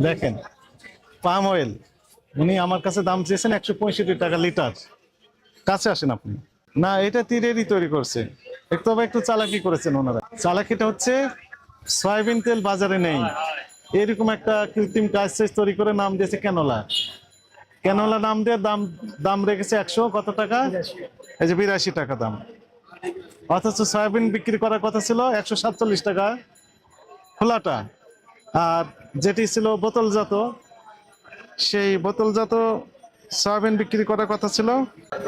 দেখেন, palm oil উনি আমার কাছে দাম চেয়েছেন 165 টাকা লিটার। কাছে আসেন আপনি। না, এটা তীরেরই তৈরি করছে। তবে একটু চালাকি করেছেন ওনারা। চালাকিটা হচ্ছে সয়াবিন তেল বাজারে নেই, এরকম একটা কৃত্রিম কাজ তৈরি করে নাম দিয়েছে ক্যানোলা। ক্যানোলা নাম দিয়ে দাম দাম রেখেছে 100 কত টাকা, এই যে 82 টাকা দাম। অথচ সয়াবিন বিক্রি করার কথা ছিল 147 টাকা খোলাটা। আর যেটি ছিল বোতলজাত, সেই বোতলজাত সয়াবিন বিক্রি করার কথা ছিল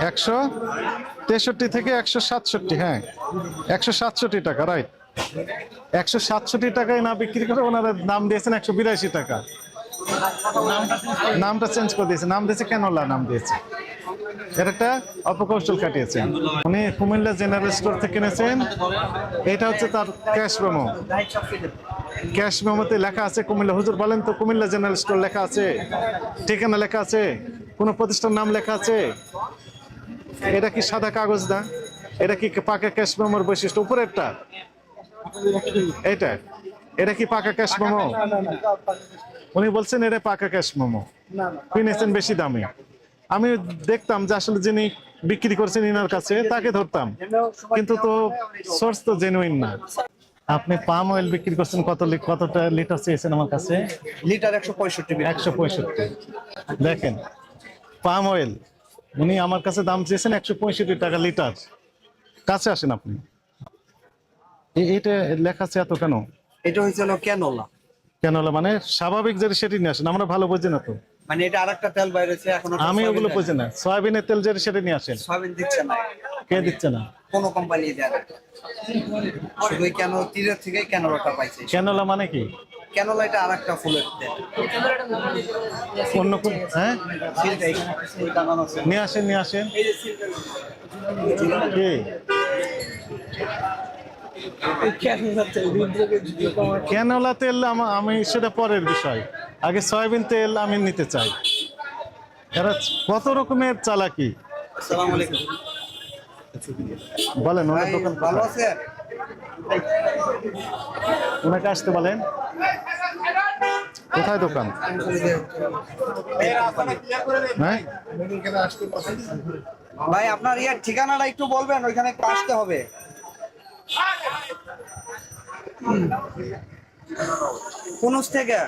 163 থেকে 167। হ্যাঁ, 167 টাকা, রাইট। 167 টাকায় না বিক্রি করে ওনারা নাম দিয়েছেন 182 টাকা। নামটা চেঞ্জ করে দিয়েছে, নাম দিয়েছে ক্যানোলা নাম দিয়েছে। এর একটা অপকৌশল কাটিয়েছেন উনি। কুমিল্লা জেনারেল স্টোর থেকে কিনেছেন। এটা হচ্ছে তার ক্যাশ মেমো। ক্যাশ মেমোতে লেখা আছে কুমিল্লা। হুজুর বলেন তো, কুমিল্লা জেনারেল স্টোর লেখা আছে? ঠিকানা লেখা আছে? কোনো প্রতিষ্ঠান নাম লেখা আছে? এটা কি সাদা কাগজ না? এটা কি পাকা ক্যাশ মেমোর বৈশিষ্ট্য? উপরেরটা এটা, এটা কি পাকা ক্যাশ মেমো? উনি বলছেন এটা পাকা ক্যাশ মেমো, কিনেছেন বেশি দামে। আমি দেখতাম যে আসলে যিনি বিক্রি করছেন ইনার কাছে তাকে ধরতাম, কিন্তু তো সোর্স তো জেনুইন না। আপনি পাম অয়েল বিক্রি করছেন কতটা লিটার চেয়েছেন আমার কাছে? লিটার 165। 165। দেখেন, পাম অয়েল উনি আমার কাছে দাম চেয়েছেন 165 টাকা লিটার। কাছে আসেন আপনি। এটা লেখা আছে এত কেন? এটা হচ্ছে হলো ক্যানোলা। ক্যানোলা মানে স্বাভাবিক যেটা সেটি নিয়ে আসেন, আমরা ভালো বুঝি না তো। মানে এটা আরেকটা তেল বাইরেছে এখন। আমি ওগুলো বুঝি না। সয়াবিনের তেল যেটা সেটা নিয়ে আসেন। সয়াবিন দিচ্ছে না, কে দিচ্ছে না? কোন কোম্পানি দেয় না। শুধু কেন তীরের থেকে ক্যানোলাটা পাইছে। ক্যানোলা মানে কি? ক্যানোলা এটা আরেকটা ফুলের তেল। অন্য কোন? হ্যাঁ, সিলটা এখানে সিল টানানো আছে। নিয়ে আসেন, নিয়ে আসেন। এই যে সিলটা কি ক্যানোলা তেল? আমি সেটা পরের বিষয়। আগে সয়াবিন তেল আমি নিতে চাই। এরা কত রকমের চালাকি। আসসালামু আলাইকুম। বলেন ওনার ভাই দোকান ভালো কোথায়? আছে? ওনাকে আসতে বলেন। কোথায় দোকান? হ্যাঁ, ভাই আপনার ইয়ার ঠিকানাটা একটু বলবেন, ওইখানে একটু আসতে হবে। কোনুস থেকে?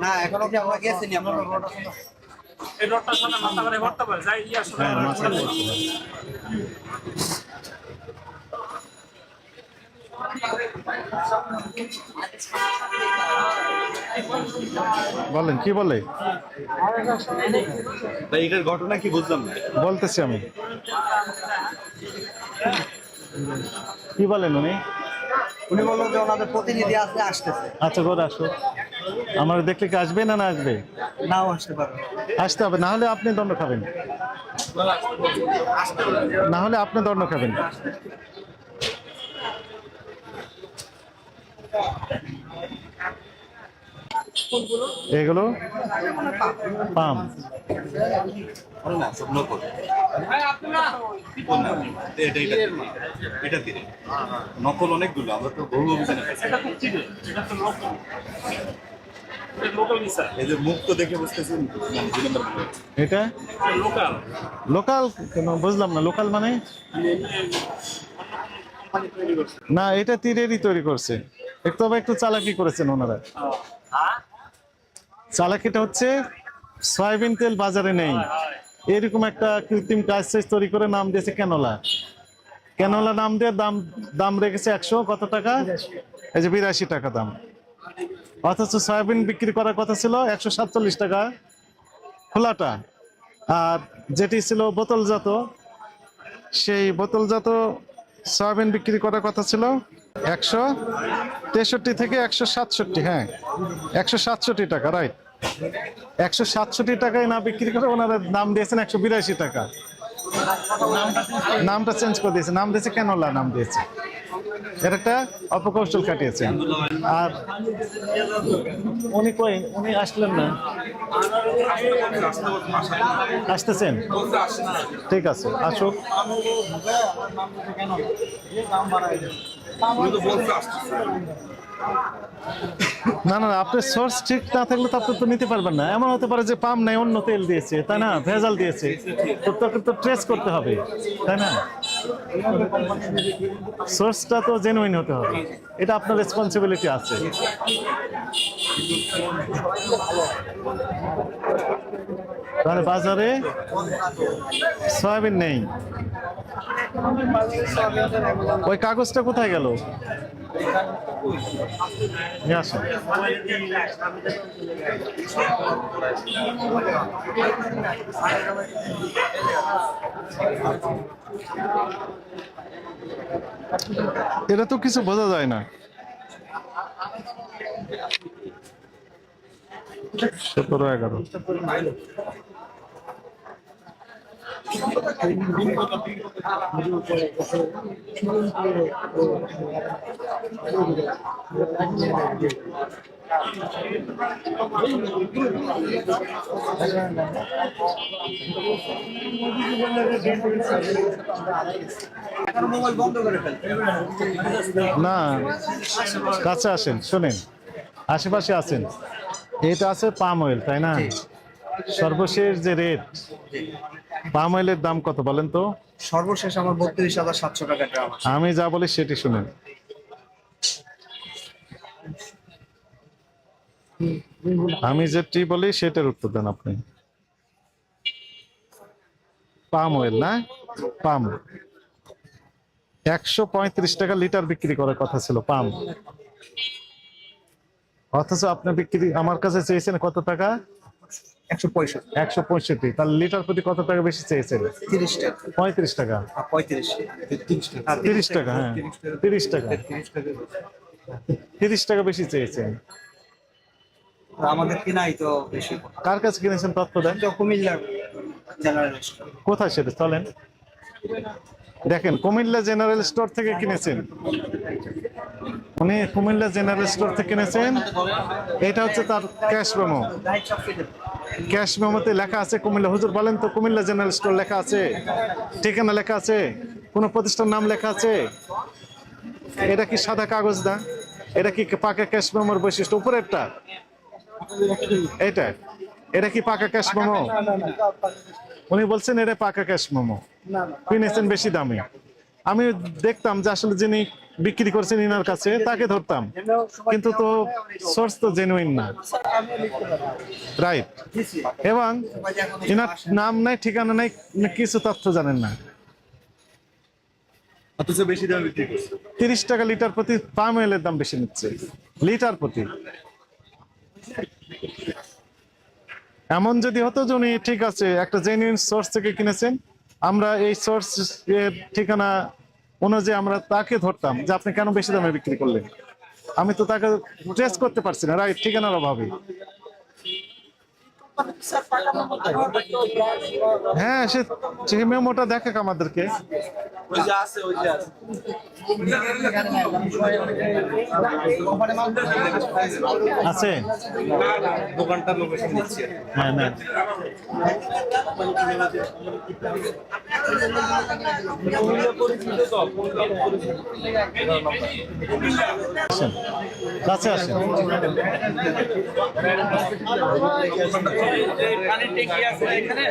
না এখনো কি আমরা গেছি নি আপনার? এই রোডটার সাথে মাথা করে ভরতে পারে যাই ইয়ার সাথে হ্যাঁ, মাথা বলতে পারেন। বলেন, কি বলে? ভাই এটার ঘটনা কি বুঝলাম না। বলতেছি আমি। কি বলেন উনি? উনি বললেন যে ওনাদের প্রতিনিধি আছে, আসতেছে। আচ্ছা, করে আসো। আমার দেখলে কি আসবে না? না আসবে? নাও আসতে পারবে। আসতে হবে, না হলে আপনি দণ্ড খাবেন। না হলে আপনি দণ্ড খাবেন। এগুলো পাম। না সব নকল। এটা তীরে নকল অনেকগুলো, আমরা তো বহু অভিযানে পাইছি। এটা খুব চিনে, এটা তো লোকাল। এটা লোকাল মিসা, এই যে মুখ তো দেখে বুঝতেছেন মানে জীবনটা ভালো। এটা লোকাল। লোকাল কেন বুঝলাম না। লোকাল মানে? কোম্পানি তৈরি করছে। না, এটা তীরেরই তৈরি করছে। তবে একটু চালাকি করেছেন ওনারা। চালাকিটা হচ্ছে সয়াবিন তেল বাজারে নেই, এরকম একটা কৃত্রিম কাজ তৈরি করে নাম দিয়েছে ক্যানোলা। ক্যানোলা নাম দিয়ে দাম রেখেছে 100 কত টাকা, এই যে 82 টাকা দাম। অথচ সয়াবিন বিক্রি করার কথা ছিল 147 টাকা খোলাটা। আর যেটি ছিল বোতলজাত, সেই বোতলজাত সয়াবিন বিক্রি করার কথা ছিল 163 থেকে 167। হ্যাঁ, 167 টাকা, রাইট। 167 টাকায় না বিক্রি করে ওনারা নাম দিয়েছেন 182 টাকা। নামটা চেঞ্জ করে দিয়েছে, নাম দিয়েছে ক্যানোলা নাম দিয়েছে। এর একটা অপকৌশল কাটিয়েছেন। আর উনি কই, উনি আসলেন না? আসতেছেন, ঠিক আছে, আসুক। না না, আপনার সোর্স ঠিক না থাকলে তো আপনি তো নিতে পারবেন না। এমন হতে পারে যে পাম নাই, অন্য তেল দিয়েছে, তাই না, ভেজাল দিয়েছে, তো তোকে তো ট্রেস করতে হবে, তাই না? সোর্সটা তো জেনুইন হতে হবে, এটা আপনার রেসপন্সিবিলিটি আছে। তাহলে বাজারে সয়াবিন নেই, ওই কাগজটা কোথায় গেল? নিয়ে আসুন। এটা তো কিছু বোঝা যায় না। 17-11 এখনো মোবাইল বন্ধ করে ফেলতে। না, কাছে আসেন, শোনেন, আশেপাশে আছেন। এটা আছে পাম অয়েল, তাই না? সর্বশেষ যে রেট, পাম অয়েলের দাম কত বলেন তো? সর্বশেষ আমার 32,700 টাকা ড্রাম আছে। আমি যা বলি সেটি শুনেন। আমি যেটি বলি সেটার উত্তর দেন আপনি। পাম অয়েল না, পাম 135 টাকা লিটার বিক্রি করার কথা ছিল পাম, অথচ আপনি বিক্রি আমার কাছে চেয়েছেন কত টাকা? 165, 165। তাহলে লিটার প্রতি কত টাকা বেশি চেয়েছেন? 30 টাকা। 35 টাকা, 35, 30 টাকা, হ্যাঁ 30 টাকা, 30 টাকা বেশি চেয়েছেন। আমাদের কিনাই তো বেশি। কার কাছে কিনেছেন তথ্য দেন। তো কুমিল্লা জেনারেল স্টোর। কোথায় সেটা চলেন দেখেন। কুমিল্লা জেনারেল স্টোর থেকে কিনেছেন, উনি কুমিল্লা জেনারেল স্টোর থেকে কিনেছেন। এটা হচ্ছে তার ক্যাশ মেমো। ক্যাশ মেমোতে লেখা আছে কুমিল্লা। হুজুর বলেন তো, কুমিল্লা জেনারেল স্টোর লেখা আছে, ঠিকানা লেখা আছে, কোন প্রতিষ্ঠান নাম লেখা আছে? এটা কি সাদা কাগজ না? এটা কি পাকা ক্যাশ মেমোর বৈশিষ্ট্য? উপরেরটা এটা, এটা কি পাকা ক্যাশ মেমো? উনি বলছেন এটা পাকা ক্যাশ মেমো, কিনেছেন বেশি দামে। আমি দেখতাম যে আসলে যিনি বিক্রি করছেন ইনার কাছে তাকে ধরতাম, কিন্তু তো সোর্স তো জেনুইন না, রাইট? এবং ইনার নাম নাই, ঠিকানা নাই, কিছু তথ্য জানেন না। অথচ বেশি দামে বিক্রি করছে। 30 টাকা লিটার প্রতি পাম অয়েলের দাম বেশি নিচ্ছে লিটার প্রতি। এমন যদি হতো যে উনি ঠিক আছে একটা জেনুইন সোর্স থেকে কিনেছেন, আমরা এই সোর্স এর ঠিকানা অনুযায়ী আমরা তাকে ধরতাম যে আপনি কেন বেশি দামে বিক্রি করলেন। আমি তো তাকে ট্রেস করতে পারছি না, রাইট, ঠিকানার অভাবে। হ্যাঁ, সে মেমোটা দেখে আমাদেরকে। আছে দোকানটার লোকেশন দিচ্ছি। হ্যাঁ, না আসেন, কাছে আসেন। পানির ট্যাঙ্কি আছে এখানে,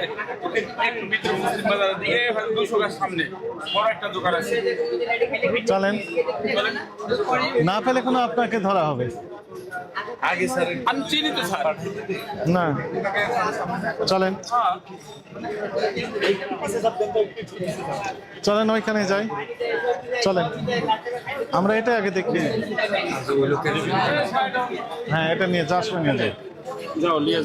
একটু ভিতরে মুসলিম বাজার দিয়ে 200 গাছ সামনে বড় একটা দোকান আছে। চলেন, না পেলে কোনো আপনাকে ধরা হবে আগে স্যার আমি চিনি তো স্যার। না। চলেন চলেন ওইখানে যাই, চলেন আমরা এটা আগে দেখি। হ্যাঁ, এটা নিয়ে যাস, নিয়ে যাই। যাও নিয়ে